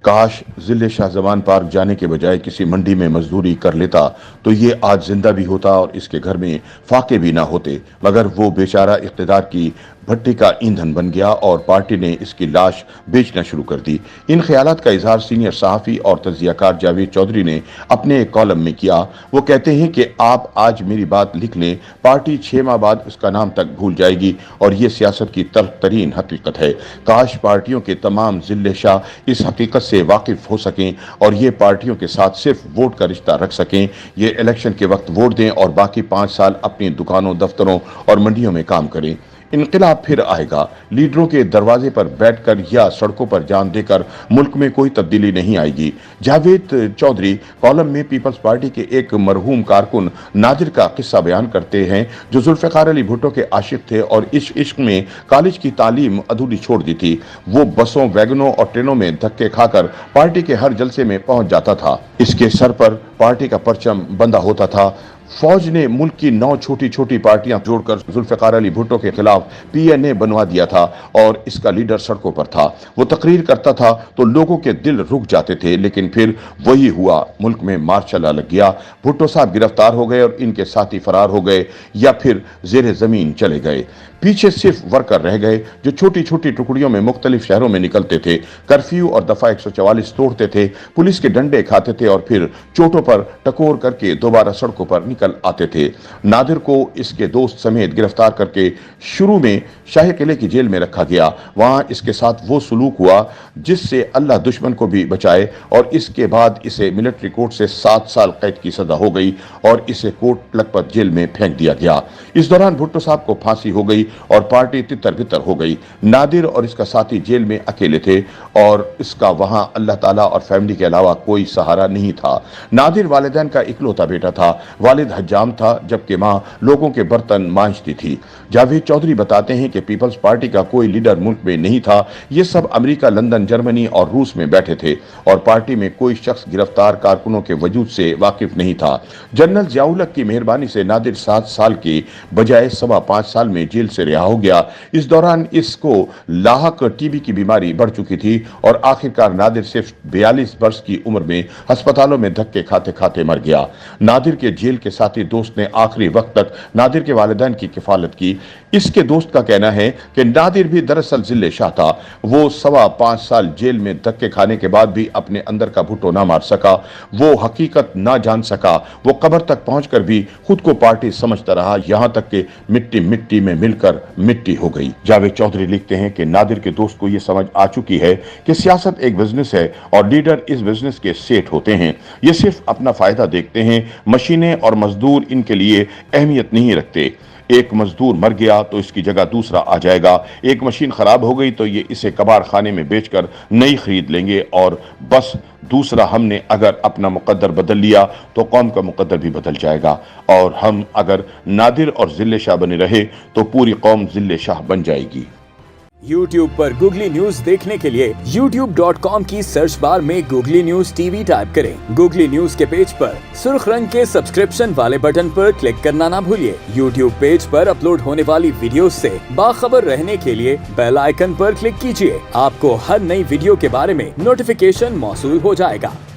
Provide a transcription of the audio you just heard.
काश जिले शाहजवान पार्क जाने के बजाय किसी मंडी में मजदूरी कर लेता तो ये आज जिंदा भी होता और इसके घर में फाके भी ना होते, मगर वो बेचारा इख्तिदार की भट्टी का ईंधन बन गया और पार्टी ने इसकी लाश बेचना शुरू कर दी। इन ख्यालात का इजहार सीनियर सहाफ़ी और तज्जियाकार जावेद चौधरी ने अपने एक कॉलम में किया। वो कहते हैं कि आप आज मेरी बात लिख लें, पार्टी 6 माह बाद उसका नाम तक भूल जाएगी और ये सियासत की तल्ख तरीन हकीकत है। काश पार्टियों के तमाम जिले शाह इस हकीकत से वाकिफ हो सकें और ये पार्टियों के साथ सिर्फ वोट का रिश्ता रख सकें। ये इलेक्शन के वक्त वोट दें और बाकी 5 साल अपनी दुकानों, दफ्तरों और मंडियों में काम करें। इनकलाब फिर आएगा। लीडरों के दरवाजे पर बैठकर या सड़कों पर जान देकर मुल्क में कोई तब्दीली नहीं आएगी। जावेद चौधरी कॉलम में पीपल्स पार्टी के एक मरहूम कारकुन नादिर का किस्सा बयान करते हैं, जो जुल्फ़िकार अली भुट्टो के आशिक थे और इस इश्क में कॉलेज की तालीम अधूरी छोड़ दी थी। वो बसों, वैगनों और ट्रेनों में धक्के खाकर पार्टी के हर जलसे में पहुंच जाता था। इसके सर पर पार्टी का परचम बंधा होता था। फौज ने मुल्क की 9 छोटी छोटी पार्टियां जोड़कर जुल्फ़िकार अली भुट्टो के खिलाफ PNA बनवा दिया था और इसका लीडर सड़कों पर था। वो तकरीर करता था तो लोगों के दिल रुक जाते थे, लेकिन फिर वही हुआ, मुल्क में मार्शल लॉ लग गया। भुट्टो साहब गिरफ्तार हो गए और इनके साथी फरार हो गए या फिर जेर जमीन चले गए। पीछे सिर्फ वर्कर रह गए जो छोटी छोटी टुकड़ियों में मुख्तलिफ शहरों में निकलते थे, कर्फ्यू और दफा 144 तोड़ते थे, पुलिस के डंडे खाते थे और फिर चोटों पर टकोर करके दोबारा सड़कों पर निकल आते थे। नादिर को इसके दोस्त समेत गिरफ्तार करके शुरू में शाही किले की जेल में रखा गया। वहां इसके साथ वो सलूक हुआ जिससे अल्लाह दुश्मन को भी बचाए और इसके बाद इसे मिलिट्री कोर्ट से 7 साल कैद की सजा हो गई और इसे कोर्ट लखपत जेल में फेंक दिया गया। इस दौरान भुट्टो साहब को फांसी हो गई और पार्टी तितर बितर हो गई। नादिर और इसका साथी जेल में अकेले थे और इसका वहां अल्लाह ताला और फैमिली के अलावा कोई सहारा नहीं था। नादिर वालिदैन का इकलौता बेटा था। वालिद हज्जाम था जबकि मां लोगों के बर्तन मांजती थी। जावेद चौधरी बताते हैं कि पीपल्स पार्टी का कोई लीडर मुल्क में नहीं था। ये सब अमेरिका, लंदन, जर्मनी और रूस में बैठे थे और पार्टी में कोई शख्स गिरफ्तार कारकुनों के वजूद से वाकिफ नहीं था। जनरल जियाउल हक की मेहरबानी से नादिर 7 साल के बजाय 5.25 साल में जेल से रिहा हो गया। इस दौरान इसको लाहक टीबी की बीमारी बढ़ चुकी थी और आखिरकार नादिर सिर्फ 42 वर्ष की उम्र में अस्पतालों में धक्के खाते खाते मर गया। नादिर के जेल के साथी दोस्त ने आखिरी वक्त तक नादिर के वालिदैन की किफालत की। इसके दोस्त का कहना है कि नादिर भी दरअसल जिले शाह था। वो 5.25 साल जेल में धक्के खाने के बाद भी अपने अंदर का भुट्टो ना मार सका, वो हकीकत ना जान सका। वो कब्र तक पहुंचकर भी खुद को पार्टी समझता रहा, यहां तक कि मिट्टी मिट्टी में मिलकर मिट्टी हो गई। जावेद चौधरी लिखते हैं कि नादिर के दोस्त को यह समझ आ चुकी है कि सियासत एक बिजनेस है और लीडर इस बिजनेस के सेठ होते हैं। ये सिर्फ अपना फायदा देखते हैं। मशीनें और मजदूर इनके लिए अहमियत नहीं रखते। एक मजदूर मर गया तो इसकी जगह दूसरा आ जाएगा। एक मशीन खराब हो गई तो ये इसे कबाड़ खाने में बेचकर नई खरीद लेंगे और बस। दूसरा, हमने अगर अपना मुकद्दर बदल लिया तो कौम का मुकद्दर भी बदल जाएगा और हम अगर नादिर और जिले शाह बने रहे तो पूरी कौम जिले शाह बन जाएगी। YouTube पर गूगली न्यूज देखने के लिए youtube.com की सर्च बार में गूगली न्यूज TV टाइप करें। गूगली न्यूज के पेज पर सुर्ख रंग के सब्सक्रिप्शन वाले बटन पर क्लिक करना ना भूलिए। YouTube पेज पर अपलोड होने वाली वीडियोस से बाखबर रहने के लिए बेल आइकन पर क्लिक कीजिए। आपको हर नई वीडियो के बारे में नोटिफिकेशन मौसूल हो जाएगा।